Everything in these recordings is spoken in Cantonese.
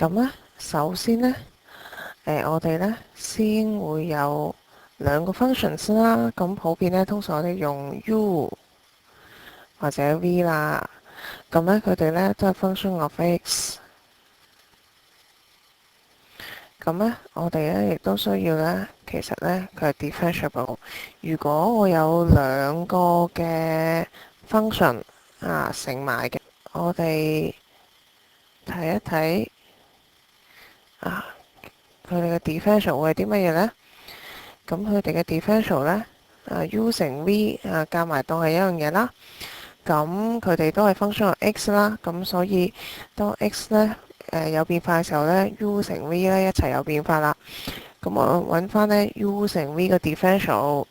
咁咧，首先咧，我哋咧先會有兩個 functions 啦。咁普遍咧，通常我哋用 u 或者 v 啦。咁咧，佢哋咧都係 function of x。咁咧，我哋咧亦都需要咧，其實咧佢係 differentiable。如果我有兩個嘅 function 乘埋嘅，我哋睇一睇佢哋嘅 differential 會係啲乜嘢咧？咁佢哋嘅 differential 咧，u 乘 v 加埋當係一樣嘢啦。咁佢哋都係 function of x 啦。咁所以當 x 咧有變化嘅時候咧，u 乘 v 咧一齊有變化啦。咁我揾翻咧 u 乘 v 嘅 differential。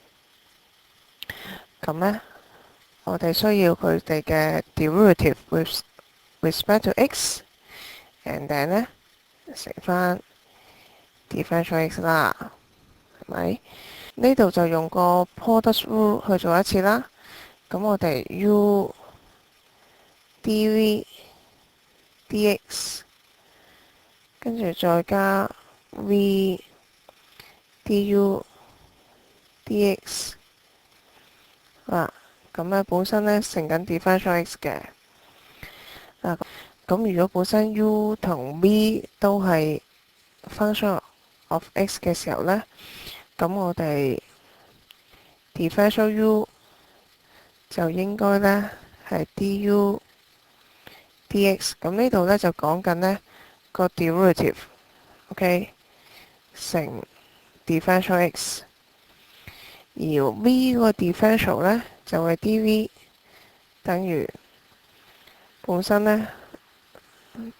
咁咧，我哋需要佢哋嘅 derivative with respect to x，and then 咧乘翻 differential x 啦，係咪？呢度就用個 product rule 去做一次啦。咁我哋 u dv dx，跟住再加 v du dx。咁咧本身咧乘緊 differential x 嘅。咁如果本身 u 同 v 都係 function of x 嘅時候咧，咁我哋 differential u 就應該咧係 du dx。咁呢度咧就講緊咧個 derivative，OK，乘 differential x。而 v 個 differential 咧就係 dv 等於本身咧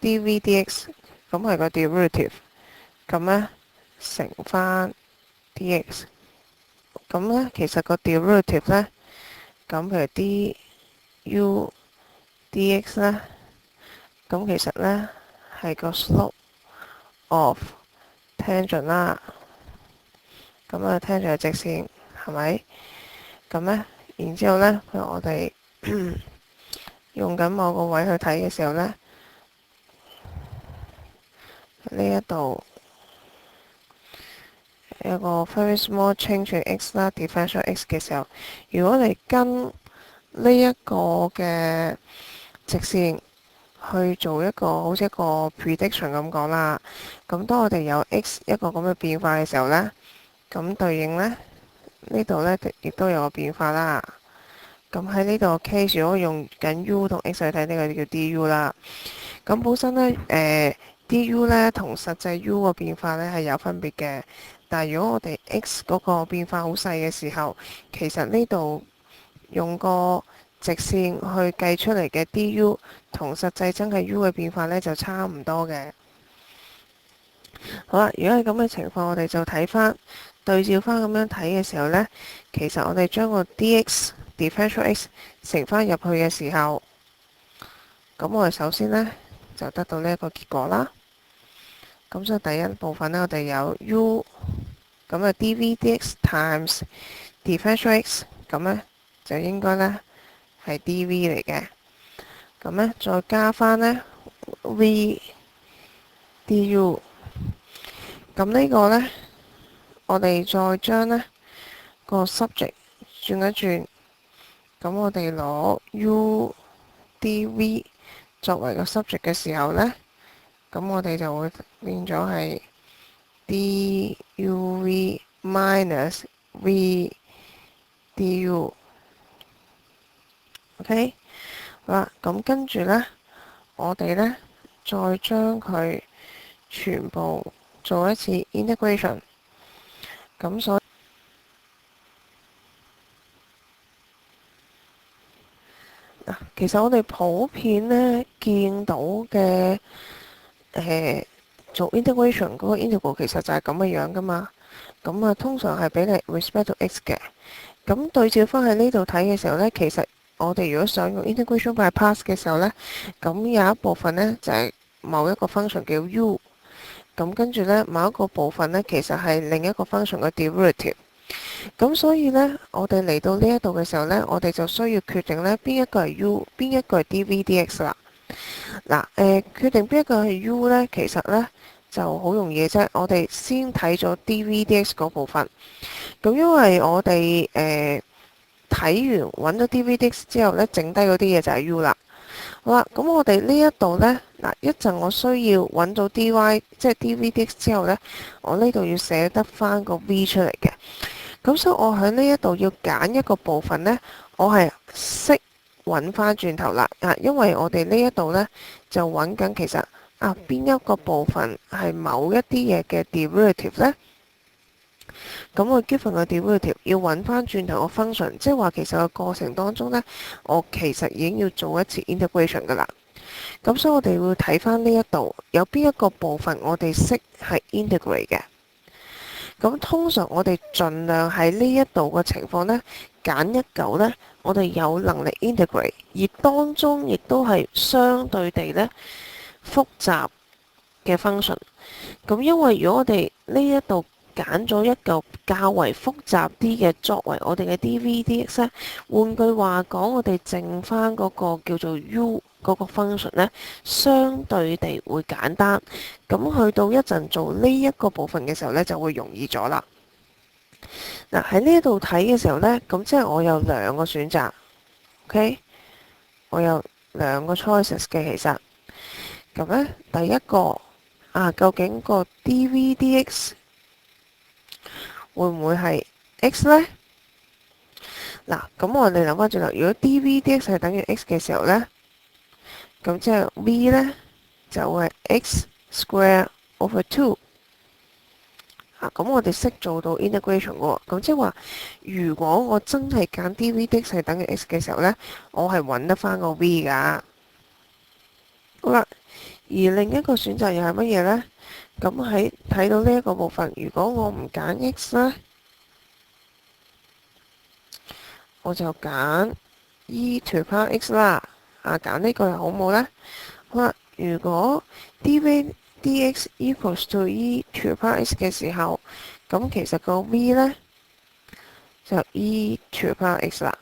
dv dx，咁係個 derivative，咁咧乘翻 dx。咁咧其實個 derivative 咧，咁譬如 du dx 咧，咁其實咧係個 slope of tangent 啦。咁tangent 係直線，係咪？咁咧，然之後咧，譬如我哋用緊某個位去睇嘅時候咧，呢一度有個 very small change in x 啦，differential x 嘅時候，如果你跟呢一個嘅直線去做一個好似一個 prediction 咁講啦，咁當我哋有 x 一個咁嘅變化嘅時候咧，咁對應咧呢度咧亦都有個變化啦。咁喺呢度 case 如果用緊 u 同 x 去睇，呢個叫 du 啦。咁本身咧du 咧同實際 u 個變化咧係有分別嘅。但係如果我哋 x 嗰個變化好細嘅時候，其實呢度用個直線去計出嚟嘅 du 同實際真係 u 嘅變化咧就差唔多嘅。好啦，如果係咁嘅情況，我哋就睇翻對照翻咁樣睇嘅時候呢，其實我哋將個 dx differential x 乘翻入去嘅時候，咁我哋首先呢，就得到呢一個結果啦。咁所以第一部分呢，我哋有 u 咁dv dx times differential x， 咁呢，就應該呢係 dv 嚟嘅。咁呢，再加翻呢 v du。咁呢個呢，我哋再將呢個 subject 轉一轉，咁我哋攞 u dv 作為個 subject 嘅時候呢，咁我哋就會變咗係 duv minus v du。OK， 好啦，咁跟住呢，我哋呢再將佢全部做一次 integration。咁所以其實我哋普遍呢見到嘅做 integration 嗰個 integral 其實就係咁嘅樣噶嘛。咁通常係俾你 respect to x 嘅。咁對照翻喺呢度睇嘅時候呢，其實我哋如果想用 integration by parts 嘅時候呢，咁有一部分呢就係某一個 function 叫 u。咁跟住呢，某一個部分呢，其實係另一個 function 嘅 derivative。咁所以呢，我哋嚟到呢一度嘅時候呢，我哋就需要決定呢邊一個係 u，邊一個係 dv dx 啦。嗱，決定邊一個係 U 呢？其實呢就好容易嘅啫。我哋先睇咗 DVDX 嗰部分。咁因為我哋睇完揾咗 DVDX 之後呢，剩低嗰啲嘢就係 U 啦。好啦，咁我哋呢一度呢，嗱，一陣我需要揾到 DY 即係 DVDX 之後呢，我呢度要寫得翻個 V 出嚟嘅。咁所以我喺呢一度要揀一個部分呢，我係識揾翻轉頭啦。因為我哋呢一度呢，就揾緊其實邊一個部分係某一啲嘢嘅 derivative 呢。咁我 given 個 derivative 要揾翻轉頭個 function，即係話其實個過程當中呢，我其實已經要做一次 integration 噶啦。咁所以我哋會睇翻呢一度有邊一個部分我哋識係 integrate 嘅。咁通常我哋盡量喺呢一度嘅情況呢，揀一嚿呢，我哋有能力 integrate，而當中亦都係相對地呢複雜嘅 function。咁因為如果我哋呢一度揀咗一嚿較為複雜啲嘅作為我哋嘅 DVDX 呢，換句話講，我哋剩翻嗰個叫做 U 嗰個 function 呢，相對地會簡單。咁去到一陣做呢一個部分嘅時候呢，就會容易咗啦。嗱，喺呢度睇嘅時候呢，咁即係我有兩個選擇，OK，我有兩個 choices 嘅其實。咁呢，第一個究竟個 DVDX 會唔會係 X 呢？嗱，咁我哋諗翻轉頭，如果 DVDX 係等於 X 嘅時候呢，咁即係 V 呢就會係 X square over 2。咁我哋識做到 integration 喎。咁即係話，如果我真係揀 DVDX 係等於 X 嘅時候呢，我係揾得翻個 V 噶。好啦，而另一個選擇又係乜嘢呢？咁喺睇到呢一個部分，如果我唔揀 X 呢，我就揀 e to the power x 啦。揀呢個又好冇呢？好啦，如果 DVDX equals to e to the power x 嘅時候，咁其實個 V 呢，就 e to the power x 啦。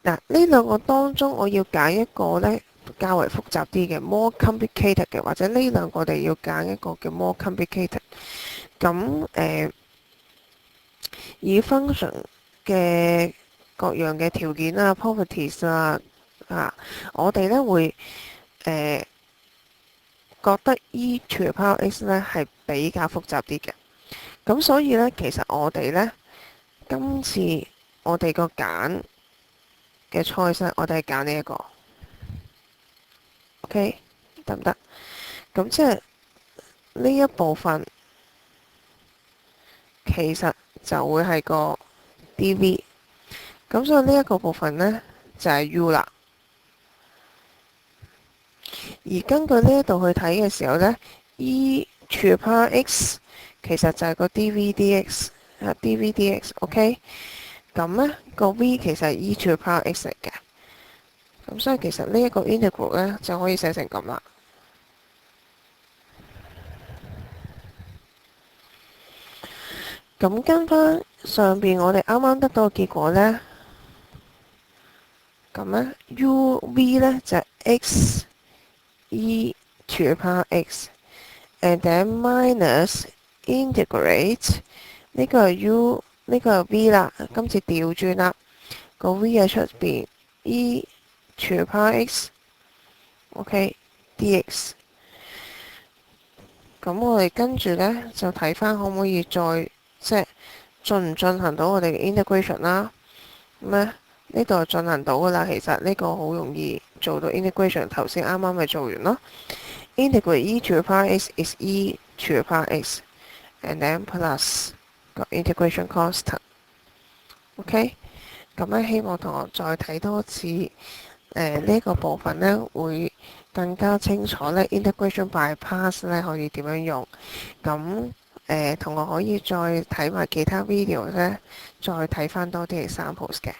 嗱，呢兩個當中，我要揀一個呢較為複雜啲嘅 more complicated 嘅，或者呢兩個我哋要揀一個叫 more complicated。咁以 function 嘅各樣嘅條件properties 我哋呢會覺得 e to the power x 呢係比較複雜啲嘅。咁所以呢，其實我哋呢，今次我哋個揀嘅 choice 呢，我哋係揀呢一個。OK， 得唔得？咁即係呢一部分其實就會係個 DV。咁所以呢一個部分呢，就係 U 啦。而根據呢一度去睇嘅時候呢， e to the power x 其實就係個 DVDX OK。咁呢個 V 其實係 e to the power x 嚟嘅。咁所以其實呢一個 integral 呢，就可以寫成咁啦。咁跟翻上邊我哋啱啱得到嘅結果呢，咁呢 UV 呢就係 x e to the power x，and then minus integrate 呢個係 U， 呢個係 V 啦。今次調轉啦，個 V 喺出邊 e to the power x，OK dx。咁我哋跟住呢，就睇翻可唔可以再即係進唔進行到我哋嘅 integration 啦。咁呢度就進行到噶啦。其實呢個好容易做到 integration。頭先啱啱咪做完咯。Integrate e to the power x is e to the power x，and then plus 個 integration constant。OK， 咁呢希望同學再睇多次呢個部分呢，會更加清楚呢 integration by parts 呢可以點樣用。咁同學可以再睇埋其他 video 呢，再睇翻多啲 examples 嘅。